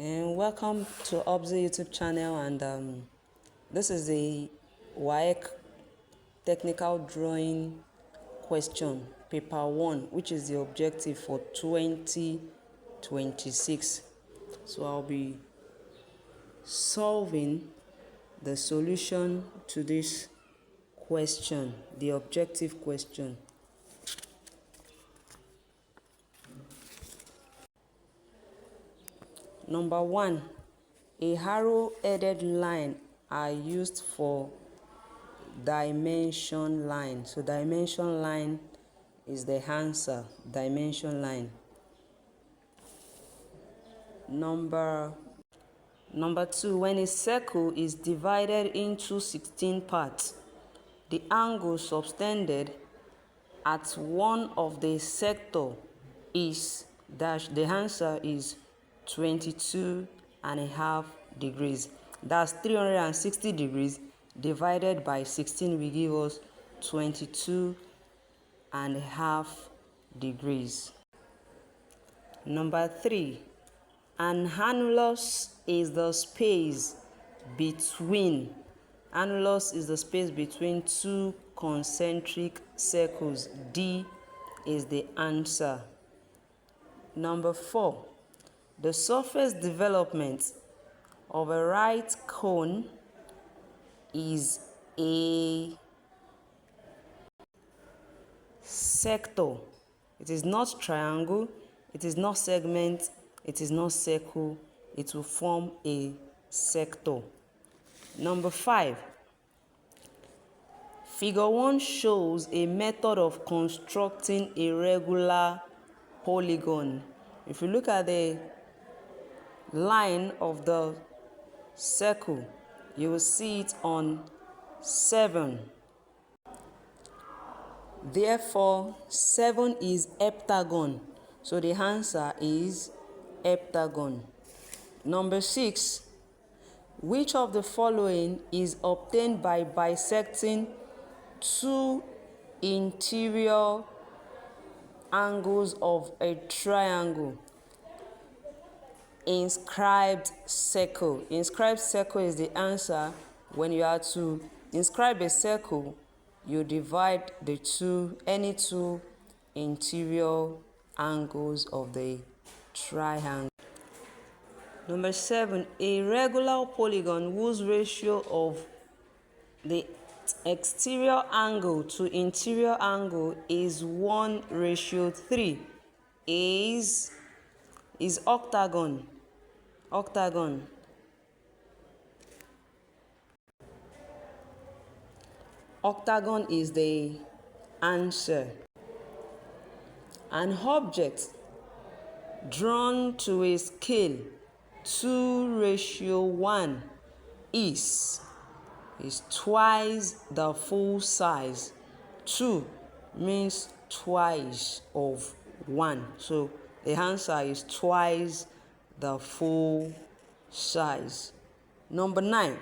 And welcome to Wassce YouTube channel, and this is the Wassce technical drawing question paper 1, which is the objective for 2026. So I'll be solving the solution to this question, the objective question. Number 1, a arrow-headed line are used for dimension line. So dimension line is the answer, dimension line. Number 2, when a circle is divided into 16 parts, the angle subtended at one of the sector is dash. The answer is 22.5 degrees. That's 360 degrees divided by 16 will give us 22.5 degrees. Number 3, an annulus is the space between two concentric circles. D is the answer. Number 4, the surface development of a right cone is a sector. It is not triangle, it is not segment, it is not circle. It will form a sector. Number 5, figure 1 shows a method of constructing a regular polygon. If you look at the line of the circle, you will see it on 7. Therefore, 7 is heptagon. So the answer is heptagon. Number 6, which of the following is obtained by bisecting two interior angles of a triangle? Inscribed circle. Inscribed circle is the answer. When you are to inscribe a circle, you divide any two interior angles of the triangle. Number 7, a regular polygon whose ratio of the exterior angle to interior angle is 1:3 is octagon. Octagon. Octagon is the answer. An object drawn to a scale 2:1 is twice the full size. 2 means twice of 1. So the answer is twice the full size. Number 9,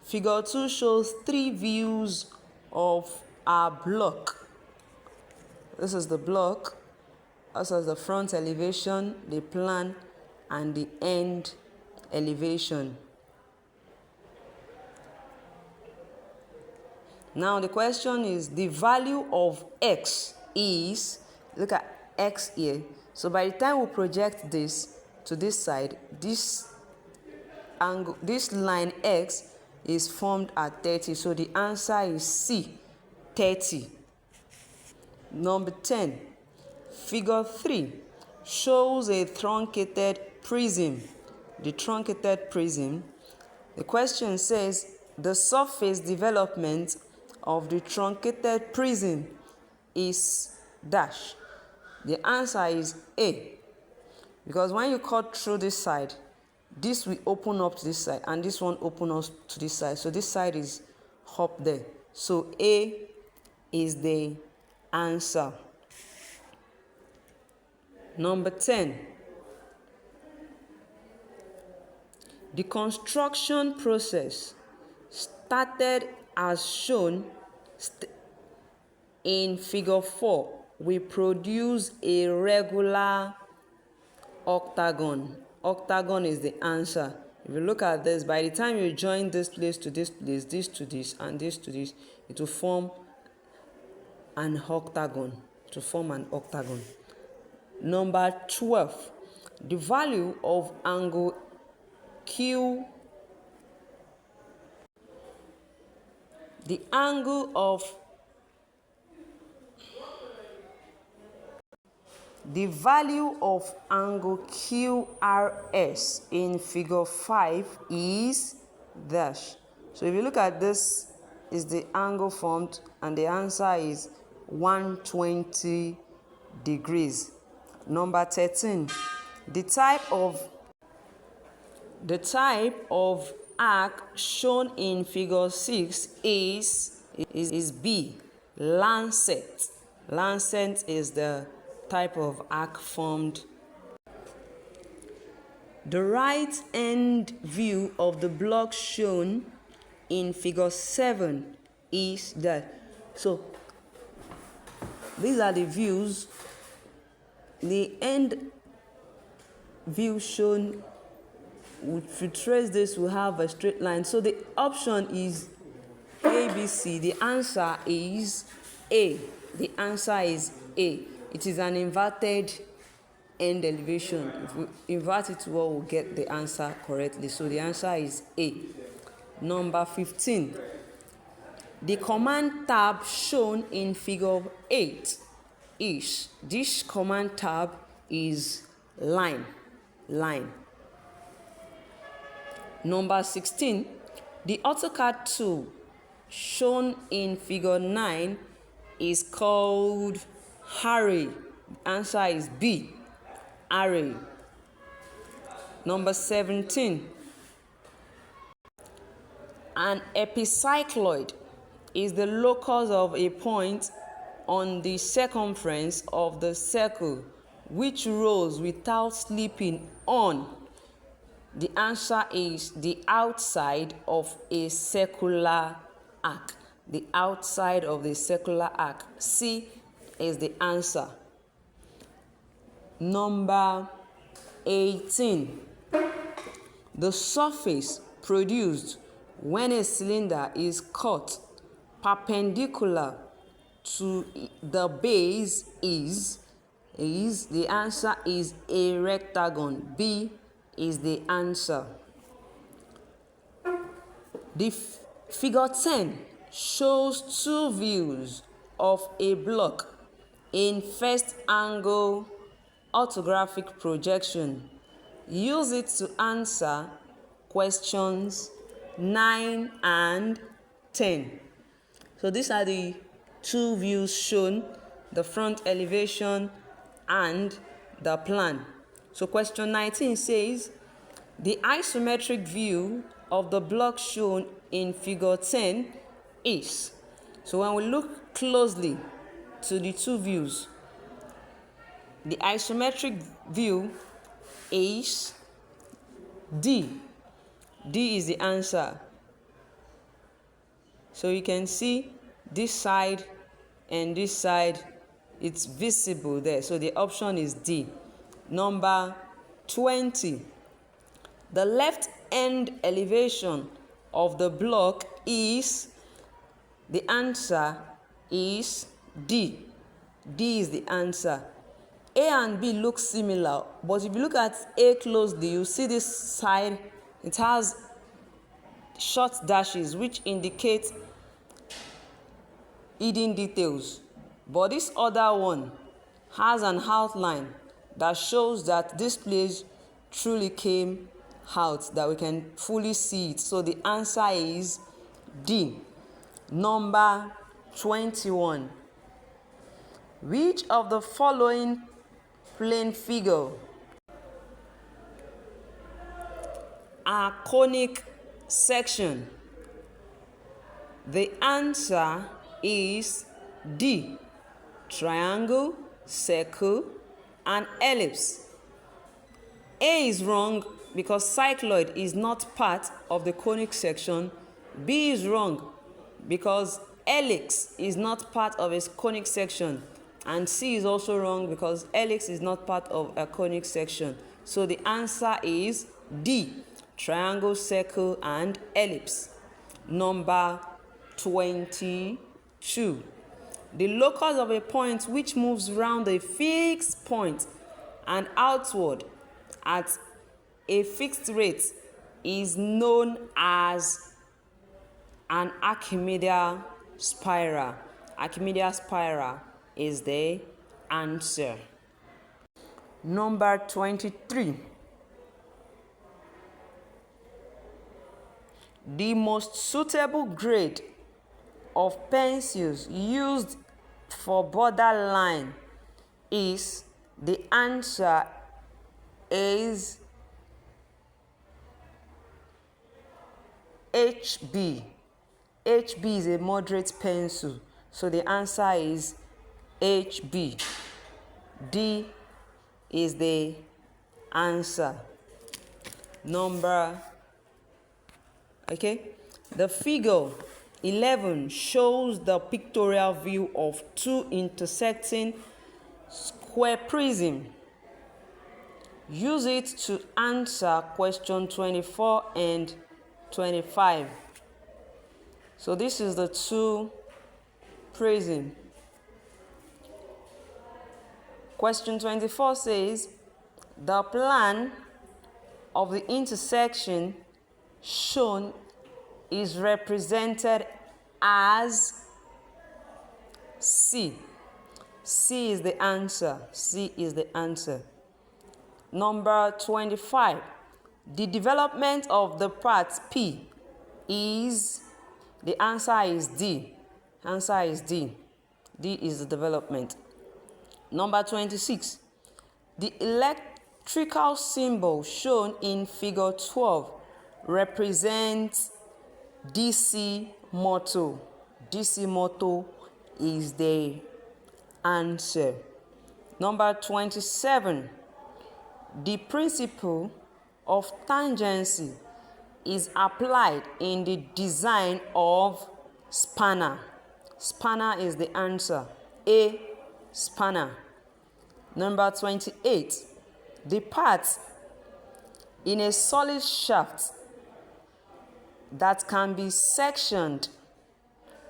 figure 2 shows 3 views of a block. This is the block. This is the front elevation, the plan, and the end elevation. Now the question is, the value of x is, look at x here. So by the time we project this to this side, this angle, this line x is formed at 30. So the answer is C, 30. Number 10, figure 3 shows a truncated prism. The truncated prism. The question says the surface development of the truncated prism is dash. The answer is A, because when you cut through this side, this will open up to this side and this one open up to this side. So this side is up there. So A is the answer. Number 10, the construction process started as shown in figure 4. We produce a regular octagon. octagon is the answer. If you look at this, by the time you join this place to this place, this to this, and this to this, it will form an octagon. To form an octagon. Number 12. The value of angle Q. The angle of the value of angle QRS in figure 5 is dash. So if you look at this, is the angle formed, and the answer is 120 degrees. Number 13. The type of arc shown in figure 6 is B, lancet. Lancet is the type of arc formed. The right end view of the block shown in figure 7 is that. So these are the views. The end view shown, if you trace this, we have a straight line. So the option is A, B, C. The answer is A. The answer is A. It is an inverted end elevation. If we invert it well, we'll get the answer correctly. So the answer is A. Number 15. The command tab shown in figure 8 is, this command tab is line. Number 16. The AutoCAD tool shown in figure 9 is called array. Answer is B, array. Number 17. An epicycloid is the locus of a point on the circumference of the circle which rolls without slipping on. The answer is the outside of a circular arc. The outside of the circular arc. C is the answer. Number 18. The surface produced when a cylinder is cut perpendicular to the base is the answer is a rectagon. B is the answer. The figure 10 shows two views of a block in first angle orthographic projection. Use it to answer questions 9 and 10. So these are the two views shown, the front elevation and the plan. So question 19 says, the isometric view of the block shown in figure 10 is. So when we look closely to the two views, the isometric view is D. D is the answer. So you can see this side and this side, it's visible there. So the option is D. Number 20. The left end elevation of the block is, the answer is D. D is the answer. A and B look similar, but if you look at A closely, you see this side, it has short dashes which indicate hidden details. But this other one has an outline that shows that this place truly came out, that we can fully see it. So the answer is D. Number 21. Which of the following plane figure are conic section? The answer is D. Triangle, circle, and ellipse. A is wrong because cycloid is not part of the conic section. B is wrong because helix is not part of a conic section. And C is also wrong because helix is not part of a conic section. So the answer is D, triangle, circle, and ellipse. Number 22. The locus of a point which moves round a fixed point and outward at a fixed rate is known as an Archimedean spiral. Archimedean spiral is the answer. Number 23. The most suitable grade of pencils used for borderline is, the answer is HB. HB is a moderate pencil, so the answer is HB. D is the answer. The figure 11 shows the pictorial view of two intersecting square prisms. Use it to answer question 24 and 25. So this is the two prisms. Question 24 says, the plan of the intersection shown is represented as C. C is the answer. C is the answer. Number 25. The development of the part P is, the answer is D. Answer is D. D is the development. Number 26. The electrical symbol shown in figure 12 represents DC motor. DC motor is the answer. Number 27. The principle of tangency is applied in the design of spanner. Spanner is the answer. A, spanner. Number 28. The parts in a solid shaft that can be sectioned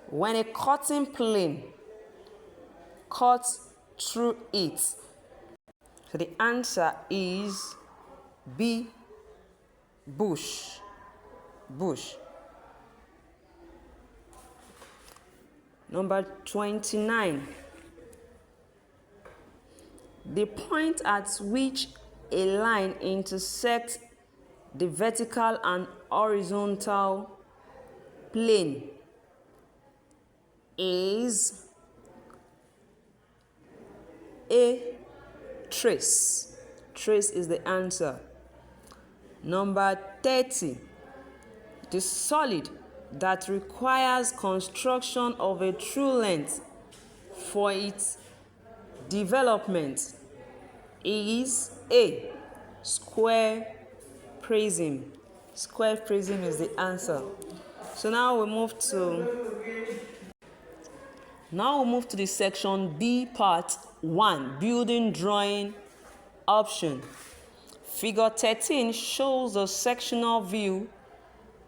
when a cutting plane cuts through it. So the answer is B, bush. Bush. Number 29. The point at which a line intersects the vertical and horizontal plane is A, trace. Trace is the answer. Number 30. The solid that requires construction of a true length for its development is A, square prism. Square prism is the answer. So now we move to the section B, part 1, building drawing option. Figure 13 shows the sectional view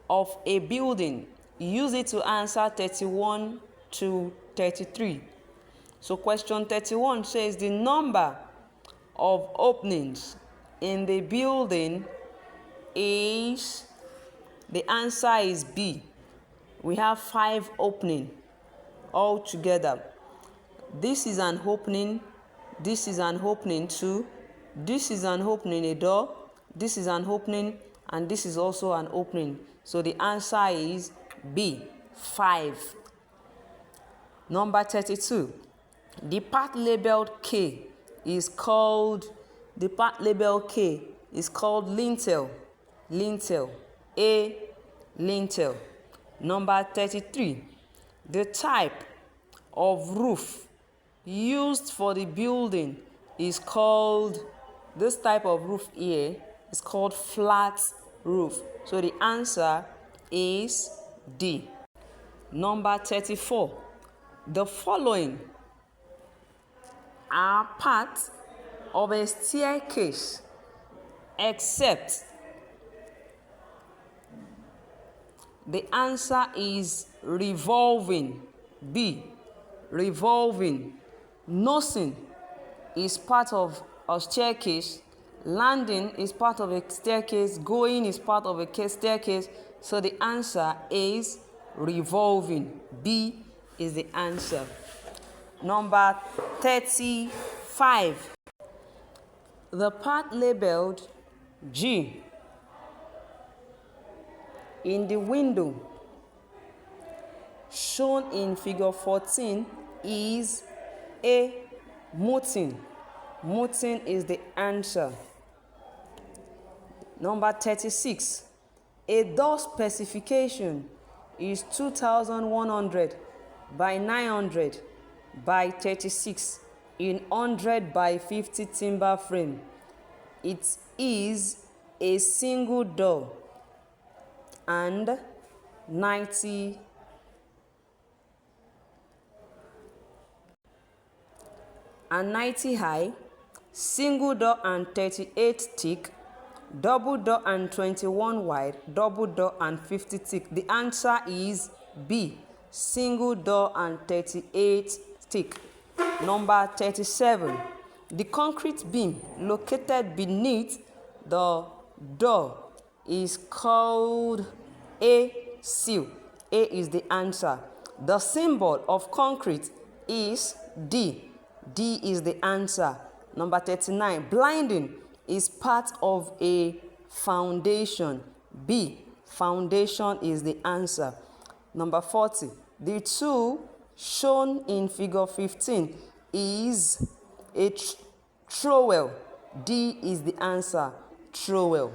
of a building. Use it to answer 31 to 33. So question 31 says the number of openings in the building is, the answer is B. We have 5 openings altogether. This is an opening, this is an opening too, this is an opening, a door, this is an opening, and this is also an opening. So the answer is B, 5. Number 32. The part labeled K is called, lintel. Lintel. A, lintel. Number 33. The type of roof used for the building is called, this type of roof here is called flat roof. So the answer is D. Number 34. The following are parts of a staircase except. The answer is revolving. B, revolving. Nosing is part of a staircase. Landing is part of a staircase. Going is part of a staircase. So the answer is revolving. B is the answer. Number 35. The part labeled G in the window shown in figure 14 is A, mutin. Mutin is the answer. Number 36. A door specification is 2,100 by 900 by 36 in 100 by 50 timber frame. It is a single door and 90 high, single door and 38 thick, double door and 21 wide, double door and 50 thick. The answer is B, single door and 38 thick. Number 37. The concrete beam located beneath the door is called A, seal. A is the answer. The symbol of concrete is D. D is the answer. Number 39. Blinding is part of a foundation. B, foundation is the answer. Number 40. The tool shown in figure 15 is a trowel. D is the answer, trowel.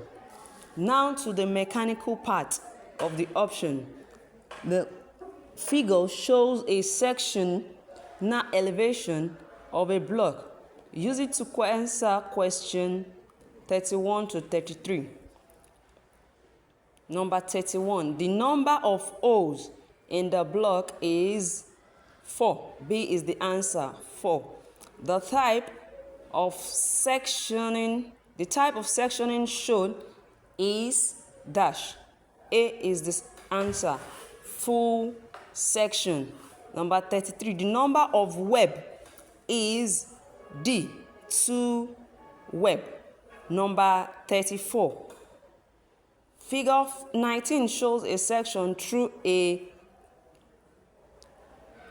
Now to the mechanical part of the option. The figure shows a section, elevation of a block. Use it to answer question 31 to 33. Number 31. The number of holes in the block is 4. B is the answer, 4. The type of sectioning shown is dash. A is the answer, full section. Number 33. The number of web is D, 2 web. Number 34. Figure 19 shows a section through a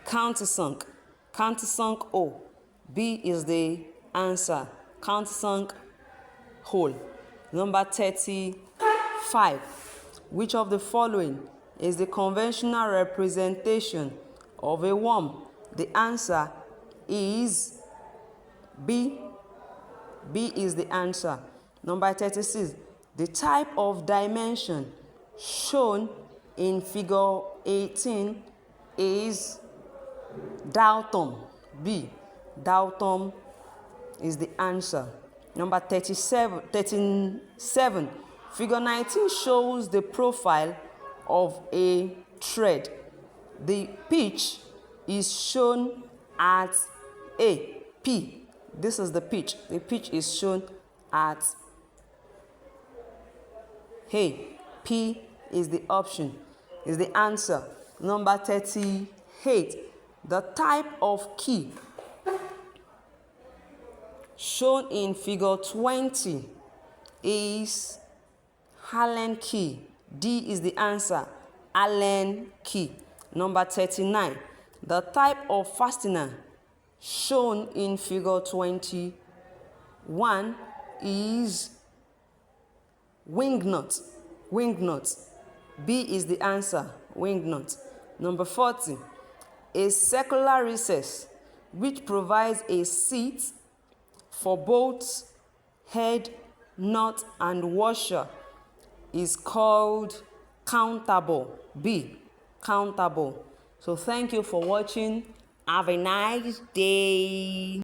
countersunk hole. B is the answer, countersunk hole. Number 35. Which of the following is the conventional representation of a worm? The answer is B. B is the answer. Number 36. The type of dimension shown in figure 18 is Dalton. B. Dalton is the answer. Number 37. Figure 19 shows the profile of a thread. The pitch is shown at A. P. This is the pitch. The pitch is shown at A. P is the option, is the answer. Number 38. The type of key shown in figure 20 is Allen key. D is the answer, Allen key. Number 39. The type of fastener shown in figure 21 is wing nut. Wing nut. B is the answer, wing nut. Number 40. A circular recess which provides a seat for bolts, head, nut, and washer is called countable. B, countable. So thank you for watching. Have a nice day.